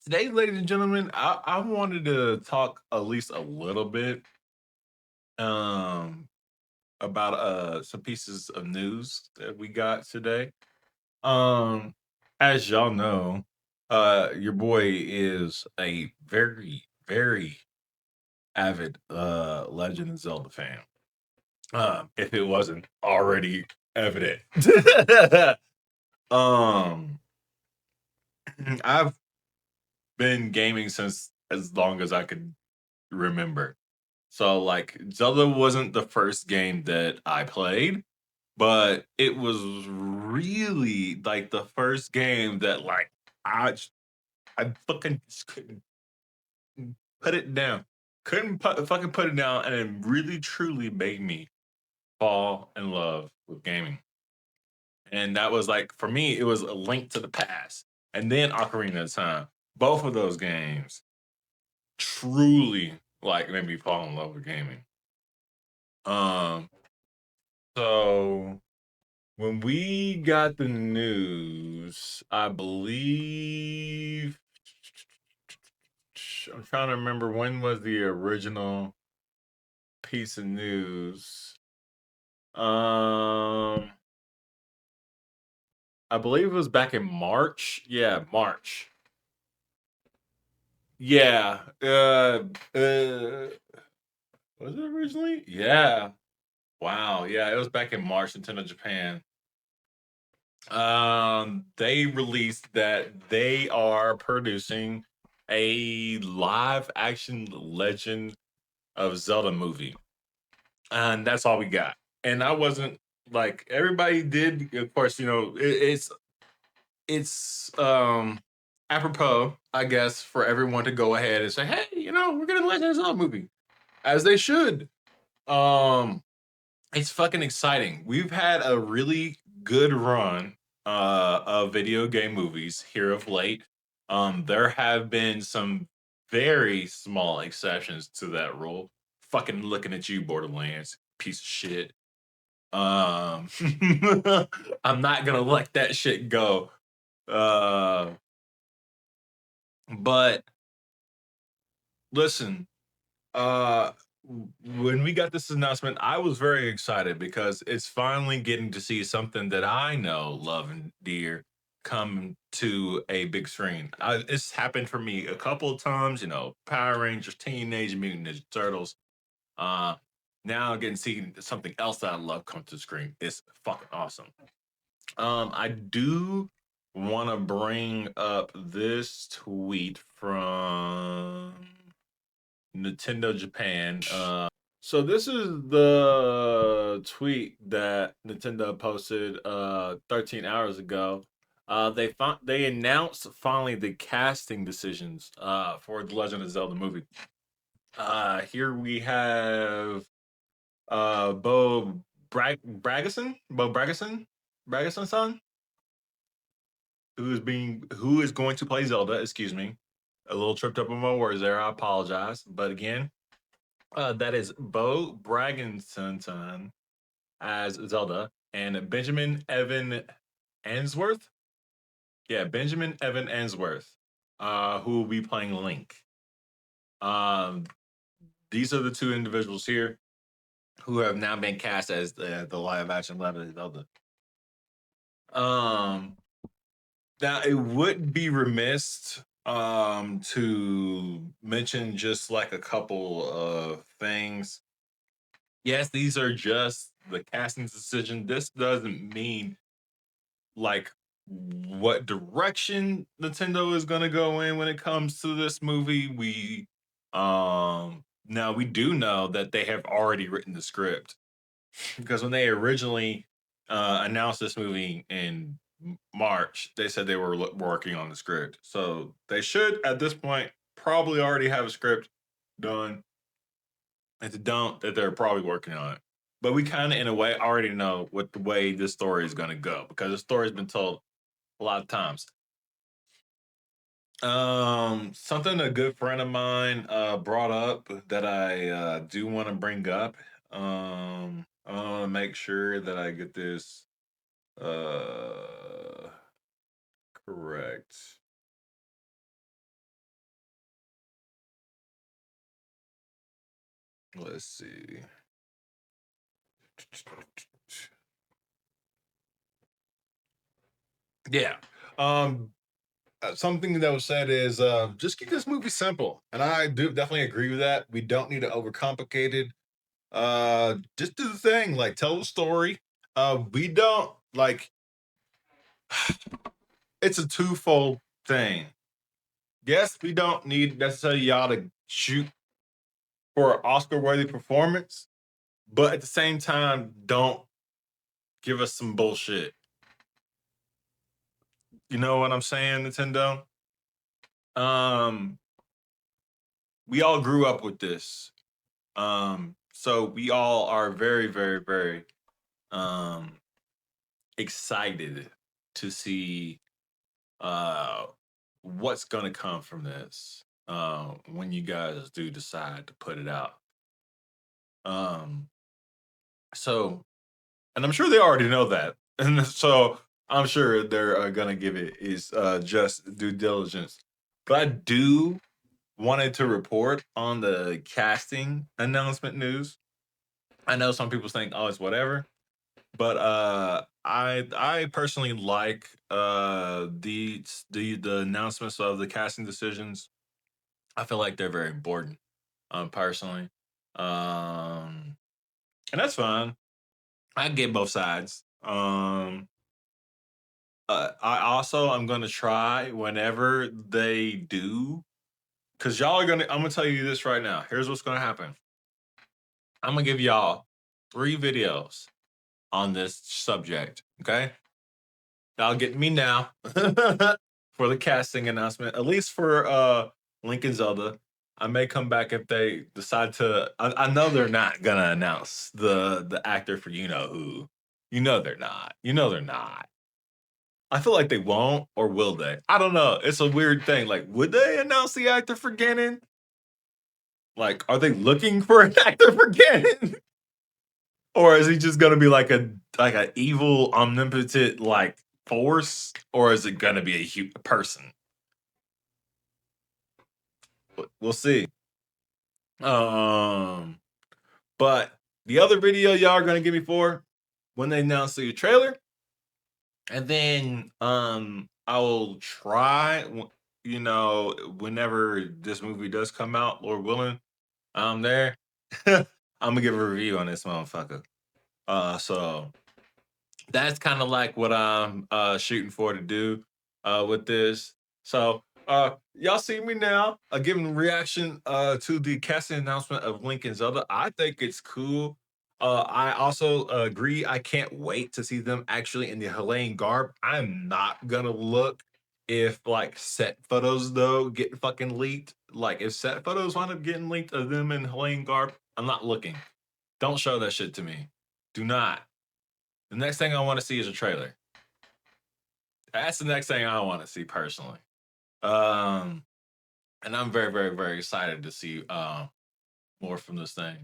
Today, ladies and gentlemen, I wanted to talk at least a little bit um about some pieces of news that we got today. Um as y'all know, your boy is a very avid Legend of Zelda fan. If it wasn't already evident. um I've been gaming since as long as I could remember. So like Zelda wasn't the first game that I played, but it was really like the first game that like I fucking just couldn't put it down. Fucking put it down, and it really truly made me fall in love with gaming. And that was like for me, it was a link to the past. And then Ocarina of Time. Both of those games truly like made me fall in love with gaming. Um so when we got the news, I believe I'm trying to remember when was the original piece of news. Um, I believe it was back in March. Yeah, March. Yeah. Was it originally? Yeah. Wow. Yeah, it was back in March, Nintendo Japan. They released that they are producing a live action Legend of Zelda movie. And that's all we got. And I wasn't like everybody did, of course, it's apropos, I guess, for everyone to go ahead and say, hey, we're getting a Legend of Zelda movie. As they should. Um it's fucking exciting. We've had a really good run of video game movies here of late. There have been some very small exceptions to that rule. Fucking looking at you, Borderlands, piece of shit. Um, I'm not gonna let that shit go. Uh, but listen, Uh, when we got this announcement, I was very excited because it's finally getting to see something that I know, love, and dear come to a big screen. It's happened for me a couple of times, Power Rangers, Teenage Mutant Ninja Turtles. Uh, Now getting to see something else that I love come to the screen. It's fucking awesome. I do want to bring up this tweet from Nintendo Japan. So this is the tweet that Nintendo posted 13 hours ago. They announced finally the casting decisions for the Legend of Zelda movie. Here we have Bo Bragason son, who is going to play Zelda. Excuse me, a little tripped up on my words there. I apologize, but again, that is Bo Bragginson as Zelda and Benjamin Evan Answorth. Yeah, Benjamin Evan Answorth, who will be playing Link. Um, these are the two individuals here who have now been cast as the live action Legend of Zelda. Um, Now it would be remiss to mention just like a couple of things. Yes, these are just the casting decision. This doesn't mean like what direction Nintendo is going to go in when it comes to this movie. We Now we do know that they have already written the script because when they originally announced this movie in March, they said they were working on the script. So they should at this point probably already have a script done. If they don't, that they're probably working on it. But we kind of, in a way, already know what the way this story is going to go because the story's been told a lot of times. Something a good friend of mine brought up that I do want to bring up. I want to make sure that I get this correct. Let's see. Yeah. Um, Something that was said is just keep this movie simple, and I do definitely agree with that. We don't need to overcomplicate it. Just do the thing, like tell the story. We don't like. It's a twofold thing. Yes, we don't need necessarily y'all to shoot for an Oscar-worthy performance, but at the same time, don't give us some bullshit. You know what I'm saying, Nintendo? Um, we all grew up with this. So we all are very, very, very um excited to see uh what's gonna come from this when you guys do decide to put it out. Um so and I'm sure they already know that. And so I'm sure they're gonna give it is just due diligence. But I do wanted to report on the casting announcement news. I know some people think, oh, it's whatever. But I personally like the announcements of the casting decisions. I feel like they're very important, personally. Um and that's fine. I get both sides. I also I'm gonna try whenever they do, because y'all are gonna I'm gonna tell you this right now. Here's what's gonna happen. I'm gonna give y'all 3 videos on this subject. Okay. Y'all get me now for the casting announcement, at least for Link and Zelda. I may come back if they decide to. I know they're not gonna announce the actor for you know who. You know they're not. You know they're not. I feel like they won't, or will they? I don't know. It's a weird thing. Like, would they announce the actor for Ganon? Like, are they looking for an actor for Ganon? Or is he just gonna be like an evil, omnipotent like force, or is it gonna be a person? We'll see. Um, but the other video y'all are gonna give me for when they announce the trailer, and then I will try. You know, whenever this movie does come out, Lord willing, I'm there. I'm gonna give a review on this motherfucker. So that's kind of like what I'm shooting for to do with this. So y'all see me now giving reaction to the casting announcement of Link and Zelda. I think it's cool. I also agree. I can't wait to see them actually in the Helene garb. I'm not gonna look if like set photos though get fucking leaked. Like if set photos wind up getting leaked of them in Helene garb, I'm not looking. Don't show that shit to me. Do not. The next thing I want to see is a trailer. That's the next thing I want to see personally. Um, and I'm very, very, very excited to see more from this thing.